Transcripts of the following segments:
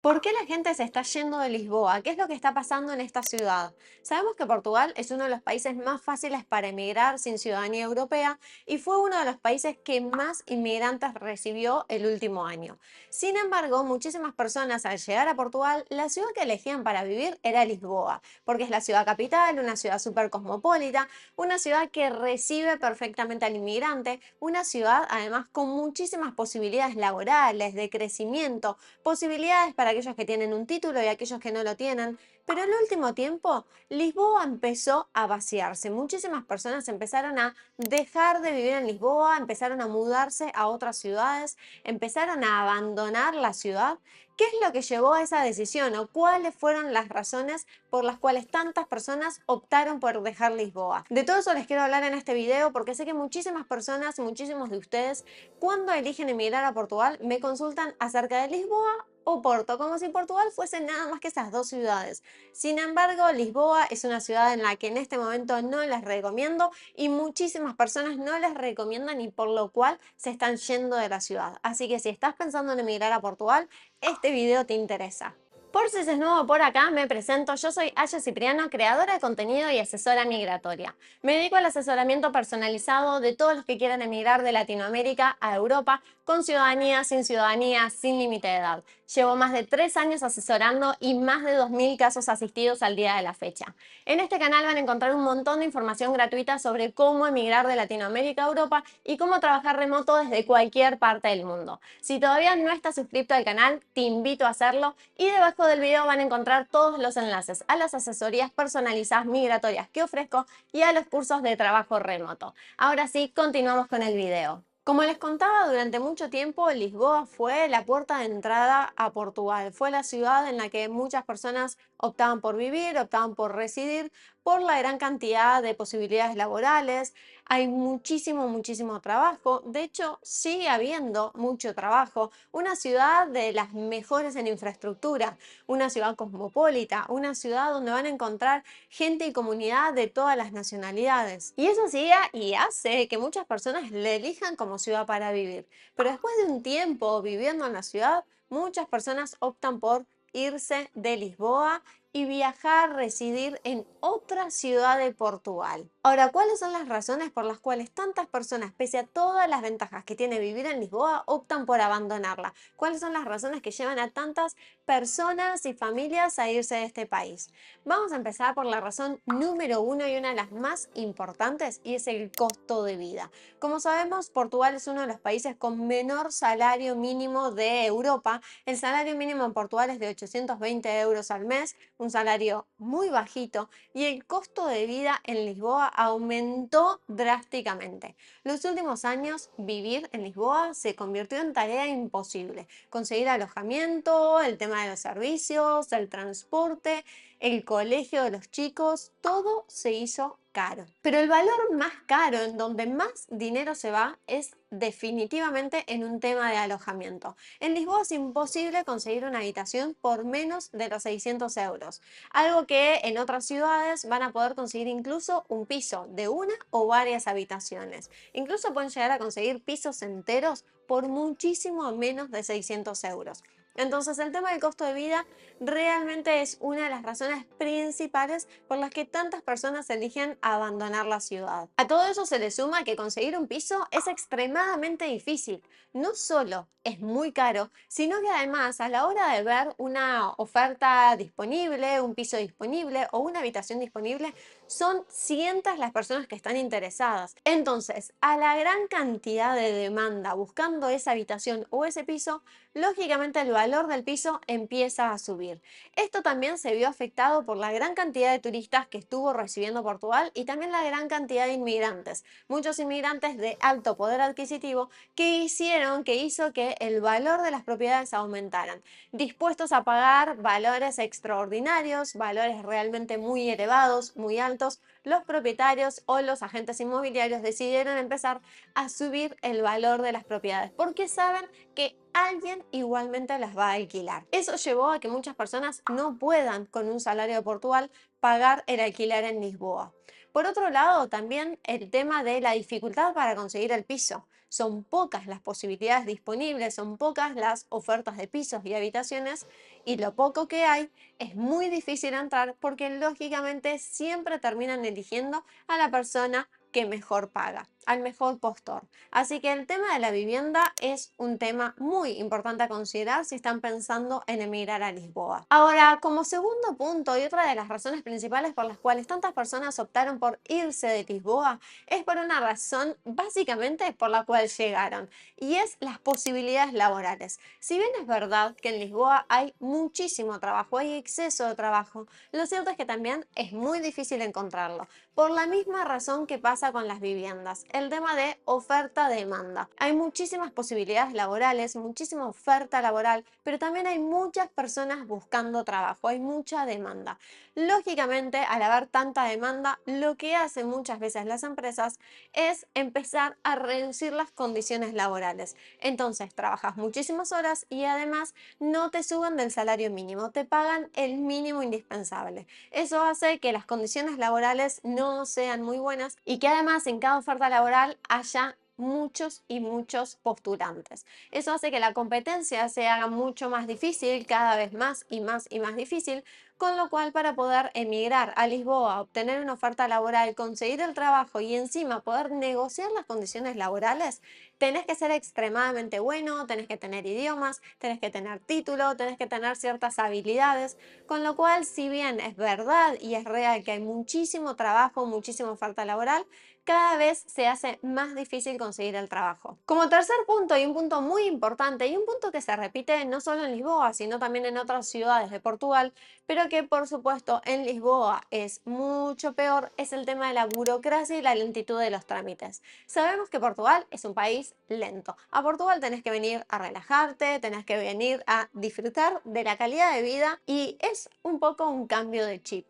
¿Por qué la gente se está yendo de Lisboa? ¿Qué es lo que está pasando en esta ciudad? Sabemos que Portugal es uno de los países más fáciles para emigrar sin ciudadanía europea y fue uno de los países que más inmigrantes recibió el último año. Sin embargo, muchísimas personas al llegar a Portugal, la ciudad que elegían para vivir era Lisboa, porque es la ciudad capital, una ciudad súper cosmopolita, una ciudad que recibe perfectamente al inmigrante, una ciudad además con muchísimas posibilidades laborales, de crecimiento, posibilidades para aquellos que tienen un título y aquellos que no lo tienen, pero en el último tiempo Lisboa empezó a vaciarse. Muchísimas personas empezaron a dejar de vivir en Lisboa, empezaron a mudarse a otras ciudades, empezaron a abandonar la ciudad. ¿Qué es lo que llevó a esa decisión o cuáles fueron las razones por las cuales tantas personas optaron por dejar Lisboa? De todo eso les quiero hablar en este video porque sé que muchísimas personas, muchísimos de ustedes, cuando eligen emigrar a Portugal, me consultan acerca de Lisboa o Porto, como si Portugal fuese nada más que esas dos ciudades. Sin embargo, Lisboa es una ciudad en la que en este momento no les recomiendo y muchísimas personas no les recomiendan y por lo cual se están yendo de la ciudad. Así que si estás pensando en emigrar a Portugal, este video te interesa. Por si es nuevo por acá, me presento. Yo soy Aya Cipriano, creadora de contenido y asesora migratoria. Me dedico al asesoramiento personalizado de todos los que quieran emigrar de Latinoamérica a Europa con ciudadanía, sin límite de edad. Llevo más de 3 años asesorando y más de 2000 casos asistidos al día de la fecha. En este canal van a encontrar un montón de información gratuita sobre cómo emigrar de Latinoamérica a Europa y cómo trabajar remoto desde cualquier parte del mundo. Si todavía no estás suscrito al canal, te invito a hacerlo y debajo del video van a encontrar todos los enlaces a las asesorías personalizadas migratorias que ofrezco y a los cursos de trabajo remoto. Ahora sí, continuamos con el video. Como les contaba, durante mucho tiempo Lisboa fue la puerta de entrada a Portugal. Fue la ciudad en la que muchas personas optaban por vivir, optaban por residir, por la gran cantidad de posibilidades laborales. Hay muchísimo trabajo. De hecho, sigue habiendo mucho trabajo. Una ciudad de las mejores en infraestructura, una ciudad cosmopolita, una ciudad donde van a encontrar gente y comunidad de todas las nacionalidades. Y eso sigue y hace que muchas personas le elijan como ciudad para vivir. Pero después de un tiempo viviendo en la ciudad, muchas personas optan por irse de Lisboa y viajar, residir en otra ciudad de Portugal. Ahora, ¿cuáles son las razones por las cuales tantas personas, pese a todas las ventajas que tiene vivir en Lisboa, optan por abandonarla? ¿Cuáles son las razones que llevan a tantas personas y familias a irse de este país? Vamos a empezar por la razón número uno y una de las más importantes, y es el costo de vida. Como sabemos, Portugal es uno de los países con menor salario mínimo de Europa. El salario mínimo en Portugal es de 820 euros al mes, un salario muy bajito, y el costo de vida en Lisboa aumentó drásticamente. Los últimos años, vivir en Lisboa se convirtió en tarea imposible. Conseguir alojamiento, el tema de los servicios, el transporte, el colegio de los chicos, todo se hizo caro. Pero el valor más caro, en donde más dinero se va, es definitivamente en un tema de alojamiento. En Lisboa es imposible conseguir una habitación por menos de los 600 euros, algo que en otras ciudades van a poder conseguir incluso un piso de una o varias habitaciones. Incluso pueden llegar a conseguir pisos enteros por muchísimo menos de 600 euros. Entonces el tema del costo de vida realmente es una de las razones principales por las que tantas personas eligen abandonar la ciudad. A todo eso se le suma que conseguir un piso es extremadamente difícil. No solo es muy caro, sino que además a la hora de ver una oferta disponible, un piso disponible o una habitación disponible, son cientos las personas que están interesadas. Entonces, a la gran cantidad de demanda buscando esa habitación o ese piso, lógicamente el valor del piso empieza a subir. Esto también se vio afectado por la gran cantidad de turistas que estuvo recibiendo Portugal y también la gran cantidad de inmigrantes. Muchos inmigrantes de alto poder adquisitivo que hizo que el valor de las propiedades aumentaran, dispuestos a pagar valores extraordinarios, valores realmente muy elevados, muy altos. Los propietarios o los agentes inmobiliarios decidieron empezar a subir el valor de las propiedades porque saben que alguien igualmente las va a alquilar. Eso llevó a que muchas personas no puedan, con un salario de Portugal, pagar el alquiler en Lisboa. Por otro lado, también el tema de la dificultad para conseguir el piso. son pocas las posibilidades disponibles, son pocas las ofertas de pisos y habitaciones, y lo poco que hay es muy difícil entrar porque lógicamente siempre terminan eligiendo a la persona que mejor paga, al mejor postor. Así que el tema de la vivienda es un tema muy importante a considerar si están pensando en emigrar a Lisboa. Ahora, como segundo punto y otra de las razones principales por las cuales tantas personas optaron por irse de Lisboa es por una razón básicamente por la cual llegaron, y es las posibilidades laborales. Si bien es verdad que en Lisboa hay muchísimo trabajo, hay exceso de trabajo, lo cierto es que también es muy difícil encontrarlo. Por la misma razón que pasa con las viviendas, el tema de oferta-demanda. Hay muchísimas posibilidades laborales, muchísima oferta laboral, pero también hay muchas personas buscando trabajo, hay mucha demanda. Lógicamente, al haber tanta demanda, lo que hacen muchas veces las empresas es empezar a reducir las condiciones laborales. Entonces, trabajas muchísimas horas y además no te suben del salario mínimo, te pagan el mínimo indispensable. Eso hace que las condiciones laborales no sean muy buenas y que además en cada oferta laboral haya muchos y muchos postulantes. Eso hace que la competencia se haga mucho más difícil, cada vez más y más y más difícil, con lo cual para poder emigrar a Lisboa, obtener una oferta laboral, conseguir el trabajo y encima poder negociar las condiciones laborales, tenés que ser extremadamente bueno, tenés que tener idiomas, tenés que tener título, tenés que tener ciertas habilidades, con lo cual si bien es verdad y es real que hay muchísimo trabajo, muchísima oferta laboral, cada vez se hace más difícil conseguir el trabajo. Como tercer punto, y un punto muy importante, y un punto que se repite no solo en Lisboa, sino también en otras ciudades de Portugal, pero que por supuesto en Lisboa es mucho peor, es el tema de la burocracia y la lentitud de los trámites. Sabemos que Portugal es un país lento. A Portugal tenés que venir a relajarte, tenés que venir a disfrutar de la calidad de vida y es un poco un cambio de chip.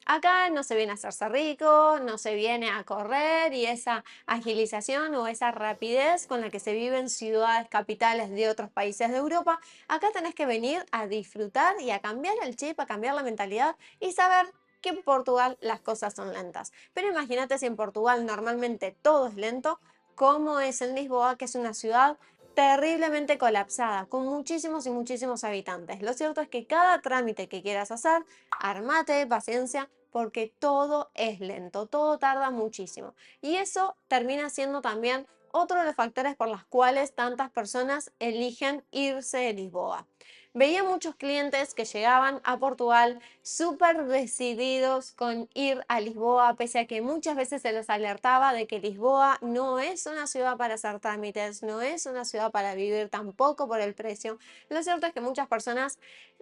Acá no se viene a hacerse rico, no se viene a correr, y esa agilización o esa rapidez con la que se vive en ciudades capitales de otros países de Europa, acá tenés que venir a disfrutar y a cambiar el chip, a cambiar la mentalidad y saber que en Portugal las cosas son lentas. Pero imagínate si en Portugal normalmente todo es lento, ¿cómo es en Lisboa, que es una ciudad terriblemente colapsada, con muchísimos y muchísimos habitantes? Lo cierto es que cada trámite que quieras hacer, armate, paciencia, porque todo es lento, todo tarda muchísimo. Y eso termina siendo también otro de los factores por los cuales tantas personas eligen irse de Lisboa. Veía muchos clientes que llegaban a Portugal súper decididos con ir a Lisboa, pese a que muchas veces se les alertaba de que Lisboa no es una ciudad para hacer trámites, no es una ciudad para vivir, tampoco por el precio. Lo cierto es que muchas personas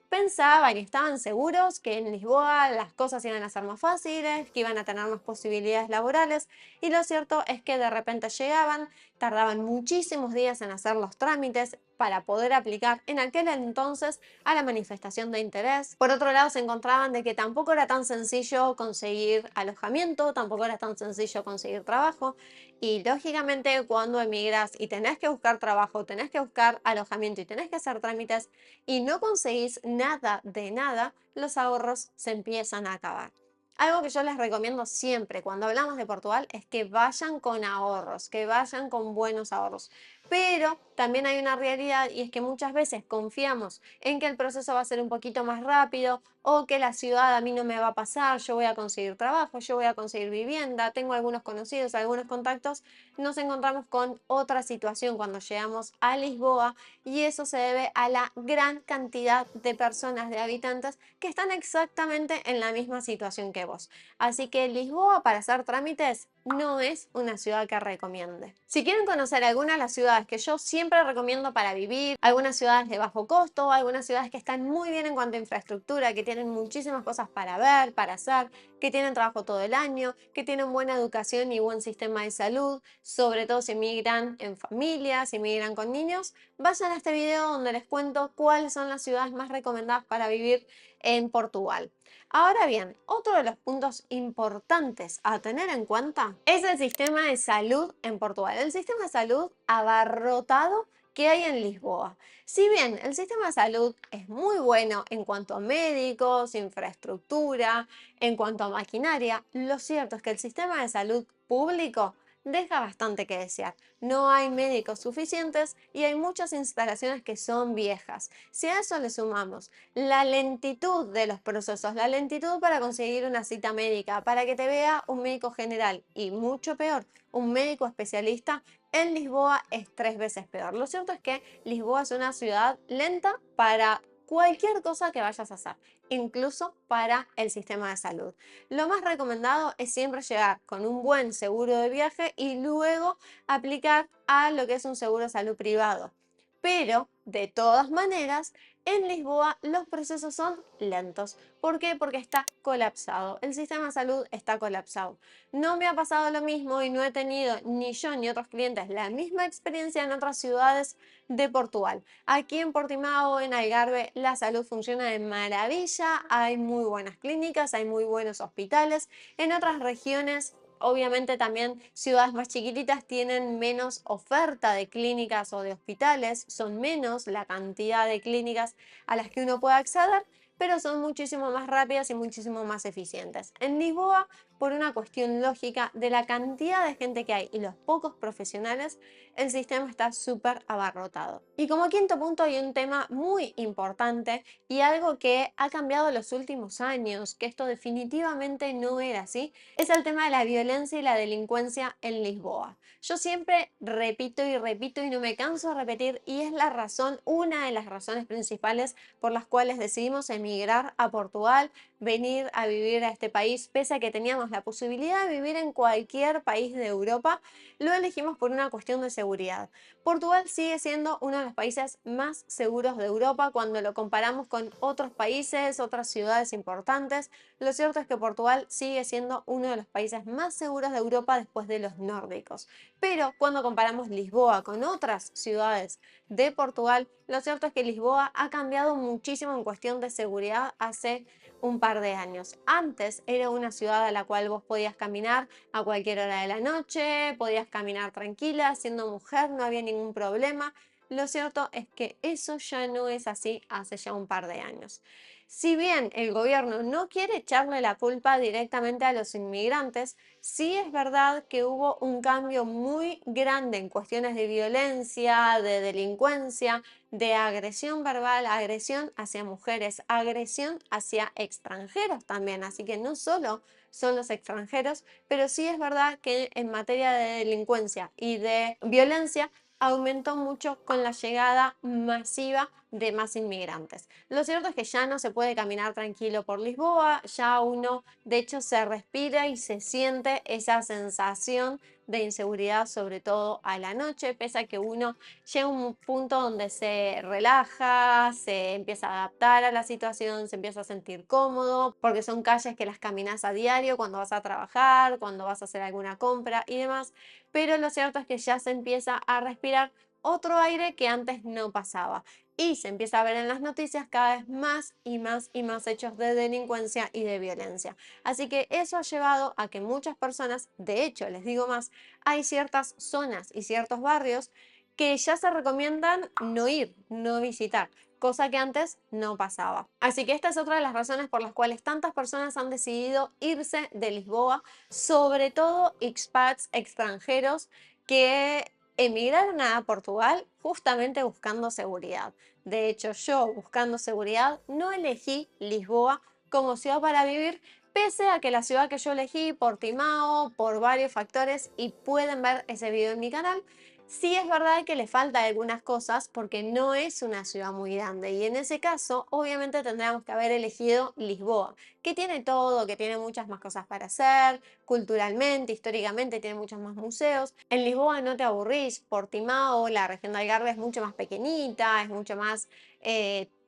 pensaban y estaban seguros que en Lisboa las cosas iban a ser más fáciles, que iban a tener más posibilidades laborales, y lo cierto es que de repente llegaban, tardaban muchísimos días en hacer los trámites para poder aplicar en aquel entonces a la manifestación de interés. Por otro lado, se encontraban de que tampoco era tan sencillo conseguir alojamiento, tampoco era tan sencillo conseguir trabajo, y lógicamente cuando emigras y tenés que buscar trabajo, tenés que buscar alojamiento y tenés que hacer trámites y no conseguís nada de nada, los ahorros se empiezan a acabar. Algo que yo les recomiendo siempre cuando hablamos de Portugal es que vayan con ahorros, que vayan con buenos ahorros. Pero también hay una realidad, y es que muchas veces confiamos en que el proceso va a ser un poquito más rápido, o que la ciudad a mí no me va a pasar, yo voy a conseguir trabajo, yo voy a conseguir vivienda, tengo algunos conocidos, algunos contactos. Nos encontramos con otra situación cuando llegamos a Lisboa, y eso se debe a la gran cantidad de personas, de habitantes, que están exactamente en la misma situación que vos. Así que Lisboa para hacer trámites no es una ciudad que recomiende. Si quieren conocer algunas de las ciudades que yo siempre recomiendo para vivir, algunas ciudades de bajo costo, algunas ciudades que están muy bien en cuanto a infraestructura, que tienen muchísimas cosas para ver, para hacer, que tienen trabajo todo el año, que tienen buena educación y buen sistema de salud, sobre todo si emigran en familias, si emigran con niños, vayan a este video donde les cuento cuáles son las ciudades más recomendadas para vivir en Portugal. Ahora bien, otro de los puntos importantes a tener en cuenta es el sistema de salud en Portugal. El sistema de salud abarrotado que hay en Lisboa. Si bien el sistema de salud es muy bueno en cuanto a médicos, infraestructura, en cuanto a maquinaria, lo cierto es que el sistema de salud público deja bastante que desear. No hay médicos suficientes y hay muchas instalaciones que son viejas. Si a eso le sumamos la lentitud de los procesos, la lentitud para conseguir una cita médica, para que te vea un médico general y mucho peor, un médico especialista, en Lisboa es 3 veces peor. Lo cierto es que Lisboa es una ciudad lenta para cualquier cosa que vayas a hacer, incluso para el sistema de salud. Lo más recomendado es siempre llegar con un buen seguro de viaje y luego aplicar a lo que es un seguro de salud privado. Pero, de todas maneras, en Lisboa los procesos son lentos. ¿Por qué? Porque está colapsado. El sistema de salud está colapsado. No me ha pasado lo mismo y no he tenido ni yo ni otros clientes la misma experiencia en otras ciudades de Portugal. Aquí en Portimao, en Algarve, la salud funciona de maravilla, hay muy buenas clínicas, hay muy buenos hospitales. En otras regiones, obviamente también ciudades más chiquititas tienen menos oferta de clínicas o de hospitales, son menos la cantidad de clínicas a las que uno puede acceder, pero son muchísimo más rápidas y muchísimo más eficientes. En Lisboa, por una cuestión lógica de la cantidad de gente que hay y los pocos profesionales, el sistema está súper abarrotado. Y como quinto punto hay un tema muy importante y algo que ha cambiado en los últimos años, que esto definitivamente no era así, es el tema de la violencia y la delincuencia en Lisboa. Yo siempre repito y repito y no me canso de repetir y es la razón, una de las razones principales por las cuales decidimos emigrar a Portugal, venir a vivir a este país, pese a que teníamos la posibilidad de vivir en cualquier país de Europa, lo elegimos por una cuestión de seguridad. Portugal sigue siendo uno de los países más seguros de Europa cuando lo comparamos con otros países, otras ciudades importantes. Lo cierto es que Portugal sigue siendo uno de los países más seguros de Europa después de los nórdicos. Pero cuando comparamos Lisboa con otras ciudades de Portugal, lo cierto es que Lisboa ha cambiado muchísimo en cuestión de seguridad hace un par de años. Antes era una ciudad a la cual vos podías caminar a cualquier hora de la noche, podías caminar tranquila, siendo mujer no había ningún problema. Lo cierto es que eso ya no es así hace ya un par de años. Si bien el gobierno no quiere echarle la culpa directamente a los inmigrantes, sí es verdad que hubo un cambio muy grande en cuestiones de violencia, de delincuencia, de agresión verbal, agresión hacia mujeres, agresión hacia extranjeros también. Así que no solo son los extranjeros, pero sí es verdad que en materia de delincuencia y de violencia aumentó mucho con la llegada masiva de más inmigrantes. Lo cierto es que ya no se puede caminar tranquilo por Lisboa, ya uno de hecho se respira y se siente esa sensación de inseguridad, sobre todo a la noche, pese a que uno llega a un punto donde se relaja, se empieza a adaptar a la situación, se empieza a sentir cómodo, porque son calles que las caminas a diario cuando vas a trabajar, cuando vas a hacer alguna compra y demás, pero lo cierto es que ya se empieza a respirar otro aire que antes no pasaba y se empieza a ver en las noticias cada vez más y más y más hechos de delincuencia y de violencia. Así que eso ha llevado a que muchas personas, de hecho, les digo más, hay ciertas zonas y ciertos barrios que ya se recomiendan no ir, no visitar, cosa que antes no pasaba. Así que esta es otra de las razones por las cuales tantas personas han decidido irse de Lisboa, sobre todo expats extranjeros que emigraron a Portugal justamente buscando seguridad. De hecho, yo buscando seguridad no elegí Lisboa como ciudad para vivir, pese a que la ciudad que yo elegí, Portimao, por varios factores, y pueden ver ese video en mi canal, sí es verdad que le falta algunas cosas porque no es una ciudad muy grande y en ese caso obviamente tendríamos que haber elegido Lisboa, que tiene todo, que tiene muchas más cosas para hacer, culturalmente, históricamente tiene muchos más museos. En Lisboa no te aburrís, Portimao, la región de Algarve es mucho más pequeñita, es mucho más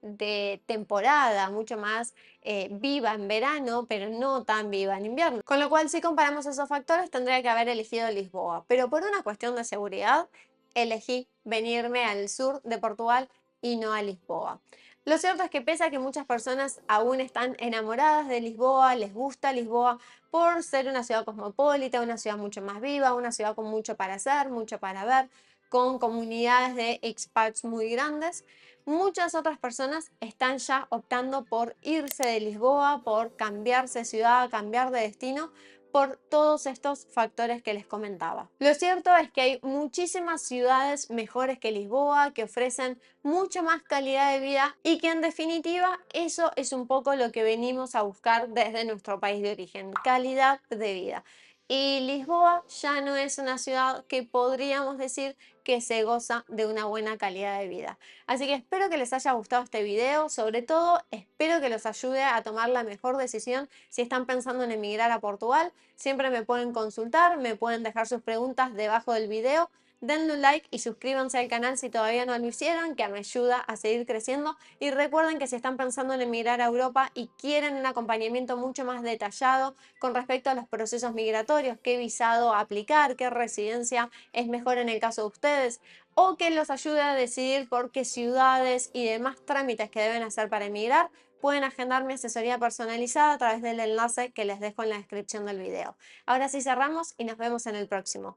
de temporada, mucho más viva en verano, pero no tan viva en invierno. Con lo cual, si comparamos esos factores, tendría que haber elegido Lisboa. Pero por una cuestión de seguridad, elegí venirme al sur de Portugal y no a Lisboa. Lo cierto es que pese a que muchas personas aún están enamoradas de Lisboa, les gusta Lisboa por ser una ciudad cosmopolita, una ciudad mucho más viva, una ciudad con mucho para hacer, mucho para ver, con comunidades de expats muy grandes, muchas otras personas están ya optando por irse de Lisboa, por cambiarse de ciudad, cambiar de destino, por todos estos factores que les comentaba. Lo cierto es que hay muchísimas ciudades mejores que Lisboa que ofrecen mucha más calidad de vida y que en definitiva eso es un poco lo que venimos a buscar desde nuestro país de origen, calidad de vida. Y Lisboa ya no es una ciudad que podríamos decir que se goza de una buena calidad de vida. Así que espero que les haya gustado este video, sobre todo espero que los ayude a tomar la mejor decisión si están pensando en emigrar a Portugal. Siempre me pueden consultar, me pueden dejar sus preguntas debajo del video. Denle un like y suscríbanse al canal si todavía no lo hicieron, que me ayuda a seguir creciendo. Y recuerden que si están pensando en emigrar a Europa y quieren un acompañamiento mucho más detallado con respecto a los procesos migratorios, qué visado aplicar, qué residencia es mejor en el caso de ustedes, o que los ayude a decidir por qué ciudades y demás trámites que deben hacer para emigrar, pueden agendar mi asesoría personalizada a través del enlace que les dejo en la descripción del video. Ahora sí cerramos y nos vemos en el próximo.